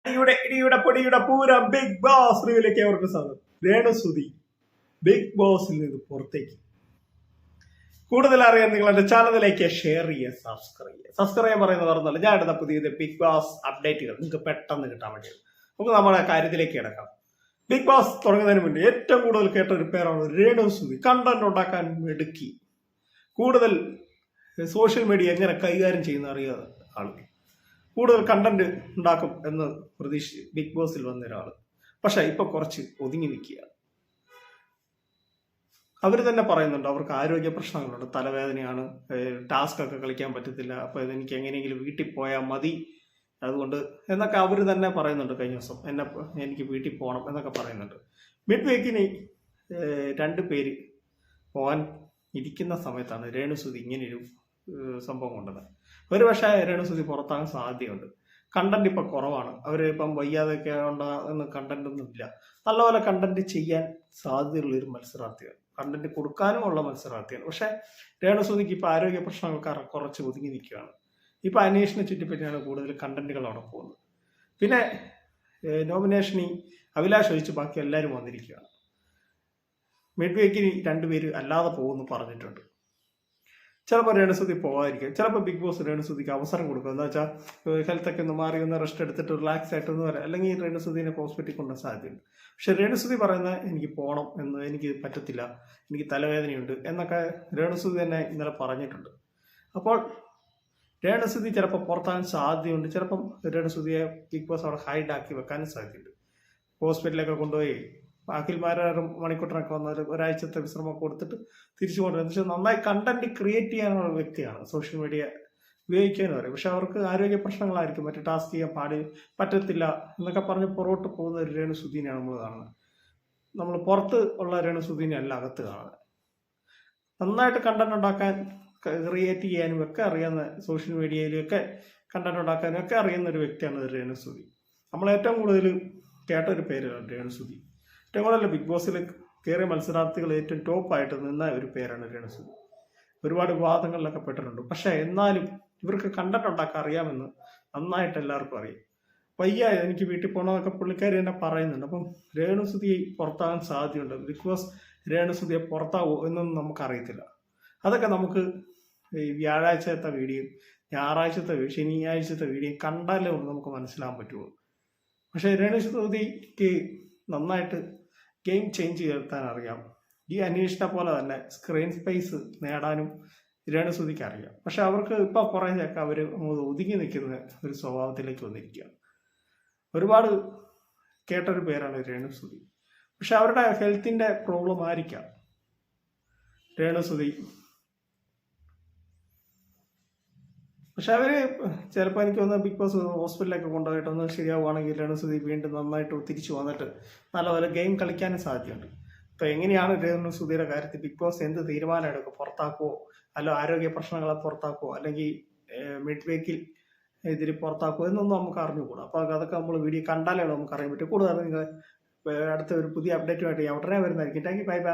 ഇടിയുടെ പൊടിയുടെ Pooram big boss റിവ്യൂലേക്ക് അവർക്ക് സ്വാഗതം. രേണുസുതി ബിഗ് ബോസിൽ നിന്ന് പുറത്തേക്ക്. കൂടുതൽ അറിയാൻ നിങ്ങൾ എന്റെ ചാനലിലേക്ക് ഷെയർ ചെയ്യുക, സബ്സ്ക്രൈബ് ചെയ്യാൻ പറയുന്നത് പറഞ്ഞാൽ ഞാൻ എടുത്ത പുതിയ ബിഗ് ബോസ് അപ്ഡേറ്റുകൾ നിങ്ങൾക്ക് പെട്ടെന്ന് കിട്ടാൻ വേണ്ടി നമുക്ക് നമ്മുടെ കാര്യത്തിലേക്ക് കിടക്കാം. ബിഗ് ബോസ് തുടങ്ങുന്നതിന് മുന്നേ ഏറ്റവും കൂടുതൽ കേട്ട ഒരു പേരാണ് രേണുസുതി. കണ്ടന്റ് ഉണ്ടാക്കാൻ മിടുക്കി, കൂടുതൽ സോഷ്യൽ മീഡിയ എങ്ങനെ കൈകാര്യം ചെയ്യുന്ന അറിയാതെ ആളുകൾ കൂടുതൽ കണ്ടന്റ് ഉണ്ടാക്കും എന്ന് പ്രതീക്ഷിച്ച് ബിഗ് ബോസിൽ വന്ന ഒരാൾ പക്ഷെ ഇപ്പൊ കുറച്ച് ഒതുങ്ങി നിൽക്കുകയാണ്. അവർ തന്നെ പറയുന്നുണ്ട് അവർക്ക് ആരോഗ്യ പ്രശ്നങ്ങളുണ്ട്, തലവേദനയാണ്, ടാസ്ക് ഒക്കെ കളിക്കാൻ പറ്റത്തില്ല, അപ്പൊ എനിക്ക് എങ്ങനെയെങ്കിലും വീട്ടിൽ പോയാൽ മതി, അതുകൊണ്ട് എന്നൊക്കെ അവർ തന്നെ പറയുന്നുണ്ട്. കഴിഞ്ഞ ദിവസം എനിക്ക് വീട്ടിൽ പോകണം എന്നൊക്കെ പറയുന്നുണ്ട്. മിഡ് വീക്കിന് 2 പേര് പോകാൻ ഇരിക്കുന്ന സമയത്താണ് രേണുസുതി ഇങ്ങനെയൊരു സംഭവം കൊണ്ടത്. ഒരു പക്ഷേ രേണുസുതി പുറത്താകാൻ സാധ്യതയുണ്ട്. കണ്ടന്റ് ഇപ്പൊ കുറവാണ്, അവര് ഇപ്പം വയ്യാതൊക്കെ ഉണ്ടാകുന്ന കണ്ടന്റ് ഒന്നും ഇല്ല. നല്ലപോലെ കണ്ടന്റ് ചെയ്യാൻ സാധ്യതയുള്ള ഒരു മത്സരാർത്ഥിയാണ്, കണ്ടന്റ് കൊടുക്കാനുമുള്ള മത്സരാർത്ഥിയാണ്. പക്ഷെ രേണുസുതിക്ക് ഇപ്പൊ ആരോഗ്യ പ്രശ്നങ്ങൾ കുറച്ച് ഒതുങ്ങി നിൽക്കുകയാണ്. ഇപ്പൊ അന്വേഷണ ചുറ്റിപ്പറ്റിയാണ് കൂടുതൽ കണ്ടന്റുകൾ അവിടെ പോകുന്നത്. പിന്നെ നോമിനേഷനിൽ അഭിലാഷ് ഒഴിച്ച് ബാക്കി എല്ലാവരും വന്നിരിക്കുകയാണ്. മിഡ് വീക്കിന് 2 പേര് അല്ലാതെ പോകുമെന്ന് പറഞ്ഞിട്ടുണ്ട്. ചിലപ്പോൾ രേണുസുതി പോകാതിരിക്കും, ചിലപ്പോൾ ബിഗ് ബോസ് രേണുസുതിക്ക് അവസരം കൊടുക്കും. എന്താ വെച്ചാൽ ഹെൽത്ത് ഒക്കെ ഒന്ന് മാറി ഒന്ന് റെസ്റ്റ് എടുത്തിട്ട് റിലാക്സ് ആയിട്ടൊന്ന് വരാം, അല്ലെങ്കിൽ രേണുസുതിനെ ഹോസ്പിറ്റലിൽ കൊണ്ടുവരാൻ സാധ്യതയുണ്ട്. പക്ഷെ രേണുസുതി പറയുന്ന എനിക്ക് പോകണം എന്ന്, എനിക്ക് പറ്റത്തില്ല, എനിക്ക് തലവേദനയുണ്ട് എന്നൊക്കെ രേണുസുതി തന്നെ ഇന്നലെ പറഞ്ഞിട്ടുണ്ട്. അപ്പോൾ രേണുസുതി ചിലപ്പോൾ പുറത്താകാൻ സാധ്യതയുണ്ട്. ചിലപ്പം രേണുസുതിയെ ബിഗ് ബോസ് അവിടെ ഹൈഡാക്കി വെക്കാനും സാധ്യതയുണ്ട്. ഹോസ്പിറ്റലിലൊക്കെ കൊണ്ടുപോയി അഖിൽമാരും മണിക്കൂട്ടനൊക്കെ വന്നാൽ ഒരാഴ്ചത്തെ വിശ്രമം കൊടുത്തിട്ട് തിരിച്ചു കൊണ്ടുവരും. പക്ഷെ നന്നായി കണ്ടന്റ് ക്രിയേറ്റ് ചെയ്യാനുള്ള വ്യക്തിയാണ്, സോഷ്യൽ മീഡിയ ഉപയോഗിക്കാനും പറയും. പക്ഷെ അവർക്ക് ആരോഗ്യ പ്രശ്നങ്ങളായിരിക്കും, മറ്റേ ടാസ്ക് ചെയ്യാൻ പറ്റത്തില്ല എന്നൊക്കെ പറഞ്ഞ് പുറകോട്ട് പോകുന്ന ഒരു രേണുസുതിനെയാണ് നമ്മൾ കാണുന്നത്. നമ്മൾ പുറത്ത് ഉള്ള രേണുസുതിനെ അല്ല അകത്ത് കാണുന്നത്. നന്നായിട്ട് കണ്ടന്റ് ഉണ്ടാക്കാൻ, ക്രിയേറ്റ് ചെയ്യാനും ഒക്കെ അറിയാവുന്ന, സോഷ്യൽ മീഡിയയിലൊക്കെ കണ്ടന്റ് ഉണ്ടാക്കാനും ഒക്കെ അറിയുന്ന ഒരു വ്യക്തിയാണ് രേണുസുതി. നമ്മൾ ഏറ്റവും കൂടുതൽ കേട്ട ഒരു പേരാണ് രേണുസുതി. ഏറ്റവും കൂടുതൽ ബിഗ് ബോസിൽ കയറിയ മത്സരാർത്ഥികൾ ഏറ്റവും ടോപ്പായിട്ട് നിന്ന ഒരു പേരാണ് രേണുസുതി. ഒരുപാട് വിവാദങ്ങളിലൊക്കെ പെട്ടിട്ടുണ്ട്. പക്ഷെ എന്നാലും ഇവർക്ക് കണ്ടന്റ് ഉണ്ടാക്കാൻ അറിയാമെന്ന് നന്നായിട്ട് എല്ലാവർക്കും അറിയാം. വയ്യ എനിക്ക് വീട്ടിൽ പോകണമെന്നൊക്കെ പുള്ളിക്കാരി തന്നെ പറയുന്നുണ്ട്. അപ്പം രേണുസുതി പുറത്താകാൻ സാധ്യതയുണ്ട്. ബിഗ് ബോസ് രേണുസുതിയെ പുറത്താവോ എന്നൊന്നും നമുക്കറിയത്തില്ല. അതൊക്കെ നമുക്ക് ഈ വ്യാഴാഴ്ചത്തെ വീഡിയോ, ഞായറാഴ്ചത്തെ, ശനിയാഴ്ചത്തെ വീഡിയോ കണ്ടാലേ നമുക്ക് മനസ്സിലാകാൻ പറ്റുള്ളൂ. പക്ഷെ രേണുസുതിക്ക് നന്നായിട്ട് ഗെയിം ചേഞ്ച് ചെയ്തെത്താൻ അറിയാം. ഈ അന്വേഷണ പോലെ തന്നെ സ്ക്രീൻ സ്പേസ് നേടാനും രേണുസുതിക്ക് അറിയാം. പക്ഷെ അവർക്ക് ഇപ്പൊ കുറേയൊക്കെ അവർ ഒതുങ്ങി നിൽക്കുന്ന ഒരു സ്വഭാവത്തിലേക്ക് വന്നിരിക്കുകയാണ്. ഒരുപാട് കേട്ടൊരു പേരാണ് രേണുസുതി. പക്ഷെ അവരുടെ ഹെൽത്തിന്റെ പ്രോബ്ലം ആയിരിക്കാം രേണുസുതി. പക്ഷെ അവര് ചിലപ്പോൾ എനിക്ക് തോന്നുന്നു ബിഗ് ബോസ് ഹോസ്പിറ്റലിലൊക്കെ കൊണ്ടുപോയിട്ടൊന്ന് ശരിയാവുകയാണെങ്കിൽ രേണുസുതി വീണ്ടും നന്നായിട്ട് തിരിച്ചു വന്നിട്ട് നല്ലപോലെ ഗെയിം കളിക്കാനും സാധ്യതയുണ്ട്. ഇപ്പൊ എങ്ങനെയാണ് രേണുസുതിയുടെ കാര്യത്തിൽ ബിഗ് ബോസ് എന്ത് തീരുമാനം എടുക്കും? പുറത്താക്കുവോ, അല്ല ആരോഗ്യ പ്രശ്നങ്ങളെ പുറത്താക്കുവോ, അല്ലെങ്കിൽ മിഡ് വീക്കിൽ ഇതിൽ പുറത്താക്കുവോ എന്നൊന്നും നമുക്ക് അറിഞ്ഞുകൂടാ. അപ്പൊ അതൊക്കെ നമ്മൾ വീഡിയോ കണ്ടാലേ നമുക്ക് അറിയാൻ പറ്റും. കൂടുതൽ നിങ്ങൾ അടുത്ത ഒരു പുതിയ അപ്ഡേറ്റുമായിട്ട് ഞാൻ ഉടനെ വരുന്നതായിരിക്കും. Thank you, bye bye.